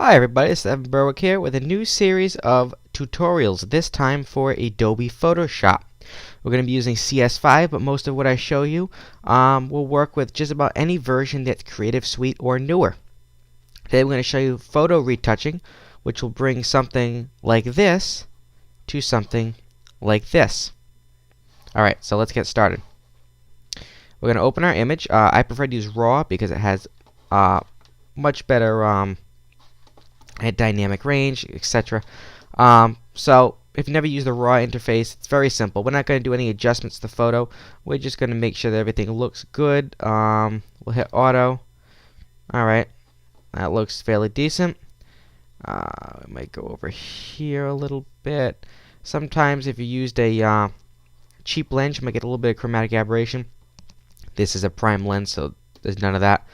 Hi everybody, it's Evan Berwick here with a new series of tutorials, this time for Adobe Photoshop. We're going to be using CS5, but most of what I show you will work with just about any version that's Creative Suite or newer. Today we're going to show you photo retouching, which will bring something like this to something like this. Alright, so let's get started. We're going to open our image. I prefer to use RAW because it has much better at dynamic range, etc. So if you never use the raw interface, it's very simple. We're not going to do any adjustments to the photo. We're just going to make sure that everything looks good. We'll hit auto. Alright, that looks fairly decent. I might go over here a little bit. Sometimes if you used a cheap lens, you might get a little bit of chromatic aberration. This is a prime lens, so there's none of that.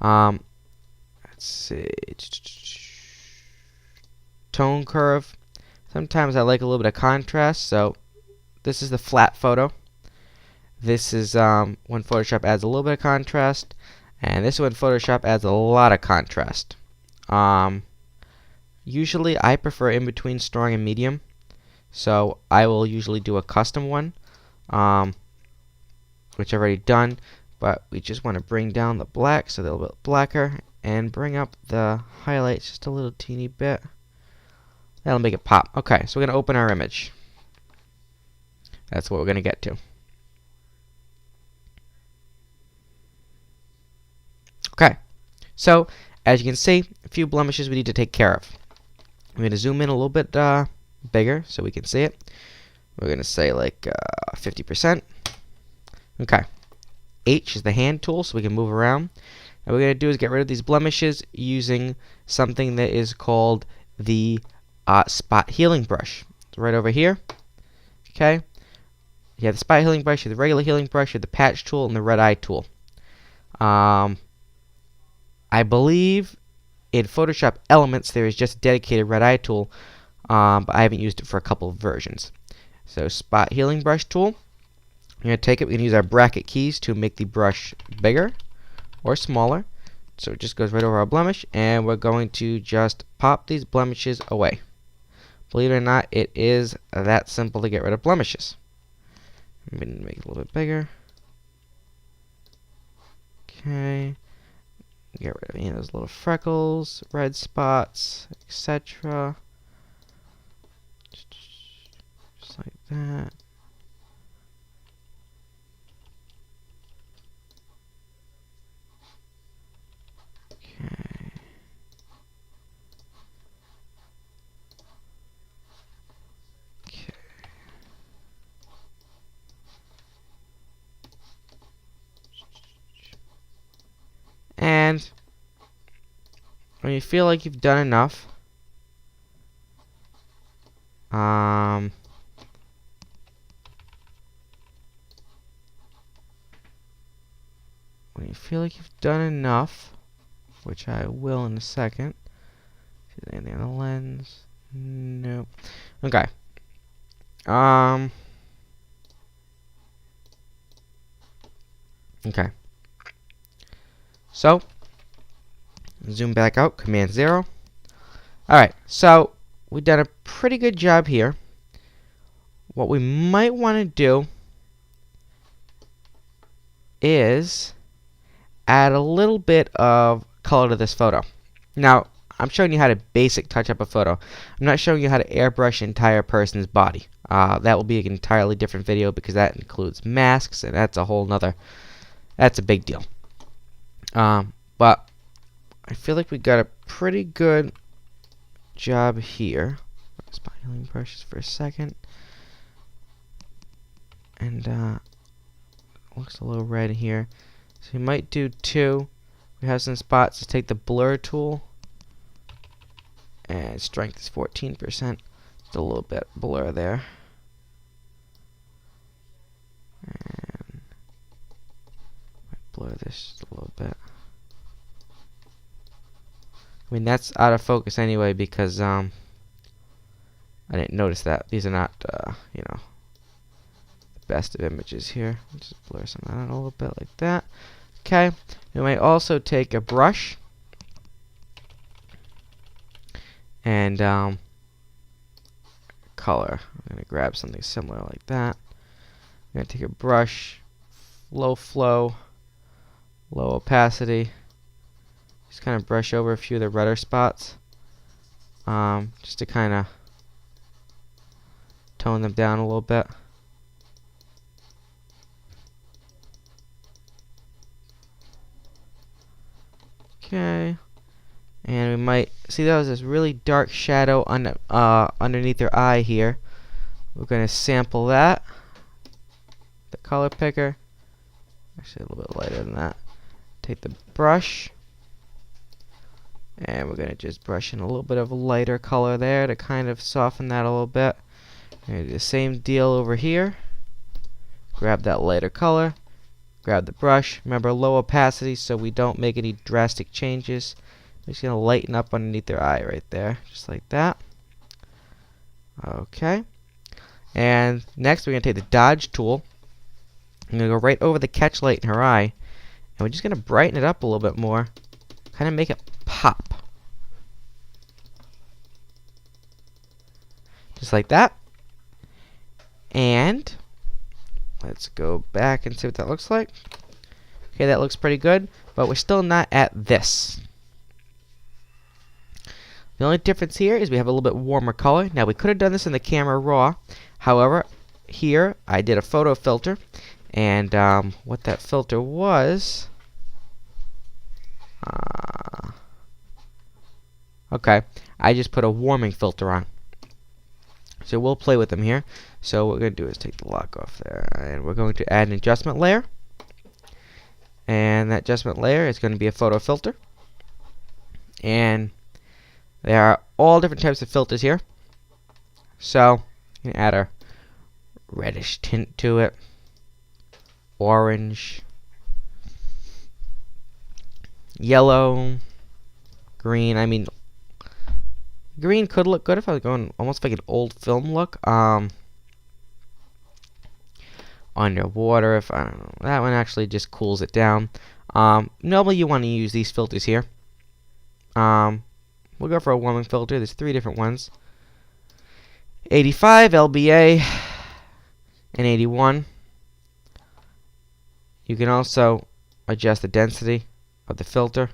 Let's see. Tone curve. Sometimes I like a little bit of contrast, so this is the flat photo. This is when Photoshop adds a little bit of contrast, and this one Photoshop adds a lot of contrast. Usually I prefer in between strong and medium, so I will usually do a custom one, which I've already done, but we just want to bring down the black so they're a little bit blacker and bring up the highlights just a little teeny bit. That'll make it pop. Okay, so we're going to open our image. That's what we're going to get to. Okay, so as you can see, a few blemishes we need to take care of. I'm going to zoom in a little bit bigger so we can see it. We're going to say like 50%. Okay, H is the hand tool so we can move around. And what we're going to do is get rid of these blemishes using something that is called the spot healing brush. It's right over here. Okay, you have the spot healing brush, you have the regular healing brush, you have the patch tool, and the red eye tool. I believe in Photoshop Elements there is just a dedicated red eye tool, but I haven't used it for a couple of versions. So spot healing brush tool. We're going to take it. We're going to use our bracket keys to make the brush bigger or smaller. So it just goes right over our blemish, and we're going to just pop these blemishes away. Believe it or not, it is that simple to get rid of blemishes. I'm going to make it a little bit bigger. Okay. Get rid of any of those little freckles, red spots, etc. Just like that. Okay. And when you feel like you've done enough, when you feel like you've done enough, which I will in a second. Is there anything on the lens? Nope. Okay. Okay. So, zoom back out, Command 0. Alright, so we've done a pretty good job here. What we might want to do is add a little bit of color to this photo. Now, I'm showing you how to basic touch up a photo. I'm not showing you how to airbrush an entire person's body. That will be an entirely different video because that includes masks, and that's a whole nother, that's a big deal. But I feel like we got a pretty good job here. Spot healing brushes for a second. And looks a little red here. So we might do 2. We have some spots. Let's take the blur tool. And strength is 14%. Just a little bit blur there. And blur this just a little bit. I mean, that's out of focus anyway because I didn't notice that. These are not, you know, the best of images here. Just blur some of that out a little bit like that. Okay. We might also take a brush And color. I'm going to grab something similar like that. I'm going to take a brush, low flow, low opacity. Just kind of brush over a few of the redder spots. Just to kind of tone them down a little bit. Okay. And we might see that was this really dark shadow underneath her eye here. We're going to sample that. The color picker. Actually, a little bit lighter than that. Take the brush. And we're going to just brush in a little bit of a lighter color there to kind of soften that a little bit. We're going to do the same deal over here. Grab that lighter color. Grab the brush. Remember, low opacity so we don't make any drastic changes. I'm just going to lighten up underneath their eye right there. Just like that. Okay. And next we're going to take the dodge tool. I'm going to go right over the catch light in her eye. And we're just going to brighten it up a little bit more. Kind of make it pop. Just like that. And let's go back and see what that looks like. Okay, that looks pretty good, but we're still not at this. The only difference here is we have a little bit warmer color. Now, we could have done this in the camera raw. However, here I did a photo filter, and what that filter was... okay, I just put a warming filter on. So we'll play with them here. So what we're going to do is take the lock off there, and we're going to add an adjustment layer. And that adjustment layer is going to be a photo filter. And there are all different types of filters here. So you can add a reddish tint to it, orange, yellow, green. I mean, green could look good if I was going almost like an old film look. Underwater, if I don't know, that one actually just cools it down. Normally you want to use these filters here. We'll go for a warming filter. There's 3 different ones. 85, LBA, and 81. You can also adjust the density of the filter.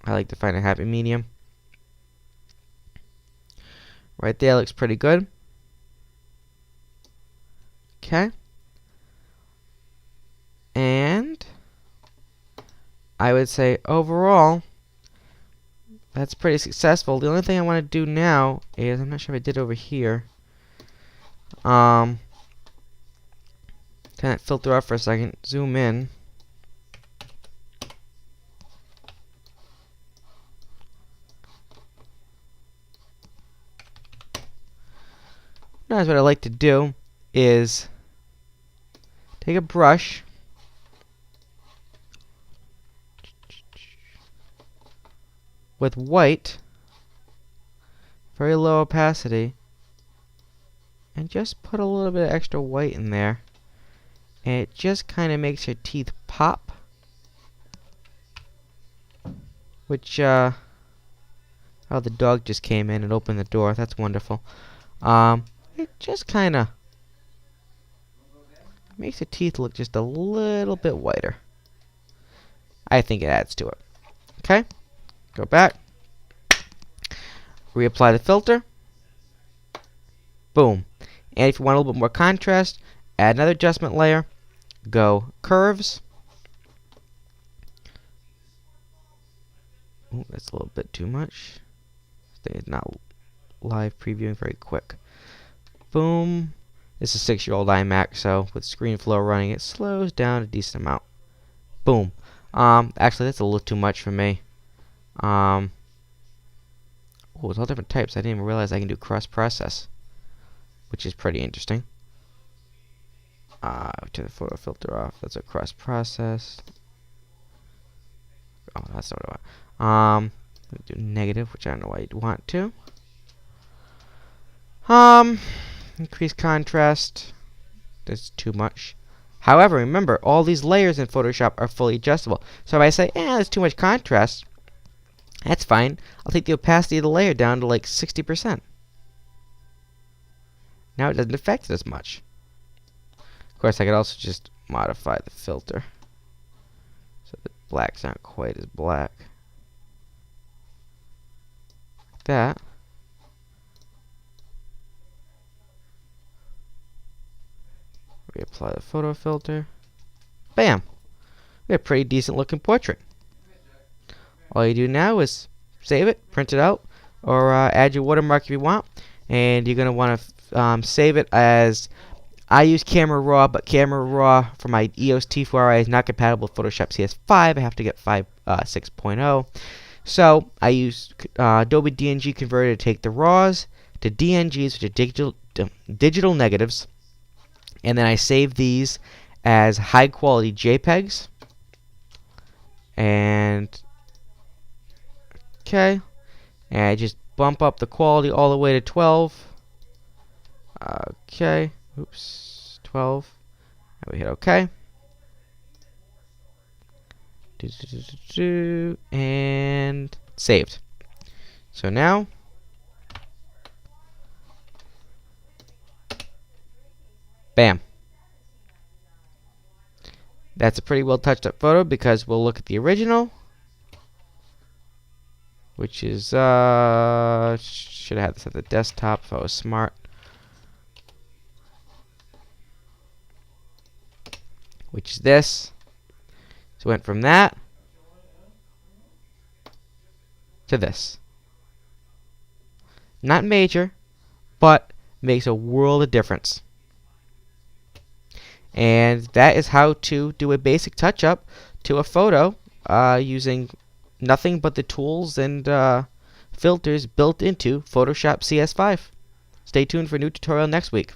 I like to find a happy medium. Right there looks pretty good. Okay. And I would say overall that's pretty successful. The only thing I want to do now is, I'm not sure if I did over here. Turn that filter off for a second. Zoom in. Now, what I like to do is take a brush, with white, very low opacity, and just put a little bit of extra white in there, and it just kind of makes your teeth pop, which oh, the dog just came in and opened the door. That's wonderful. It just kind of makes the teeth look just a little bit whiter. I think it adds to it. Okay, go back, reapply the filter, boom. And if you want a little bit more contrast, add another adjustment layer, go curves. Ooh, that's a little bit too much. It's not live previewing very quick. Boom. This is a 6-year-old iMac, so with ScreenFlow running, it slows down a decent amount. Boom. Actually, that's a little too much for me. Oh, it's all different types. I didn't even realize I can do cross-process, which is pretty interesting. Turn the photo filter off. That's a cross-process. Oh, that's not what I want. Do negative, which I don't know why you'd want to. Increase contrast. That's too much. However, remember, all these layers in Photoshop are fully adjustable. So if I say, there's too much contrast, that's fine. I'll take the opacity of the layer down to like 60%. Now it doesn't affect it as much. Of course, I could also just modify the filter so the blacks aren't quite as black. Like that. Reapply the photo filter. Bam! We have a pretty decent looking portrait. All you do now is save it, print it out, or add your watermark if you want. And you're going to want to save it as, I use Camera Raw, but Camera Raw for my EOS T4i is not compatible with Photoshop CS5. I have to get 6.0. So I use Adobe DNG Converter to take the RAWs to DNGs, which are digital negatives. And then I save these as high quality JPEGs. And okay, and I just bump up the quality all the way to 12. Okay, oops, 12. And we hit OK. And saved. So now bam. That's a pretty well touched up photo, because we'll look at the original, which is should have had this at the desktop if I was smart. Which is this. So went from that to this. Not major, but makes a world of difference. And that is how to do a basic touch-up to a photo using nothing but the tools and filters built into Photoshop CS5. Stay tuned for a new tutorial next week.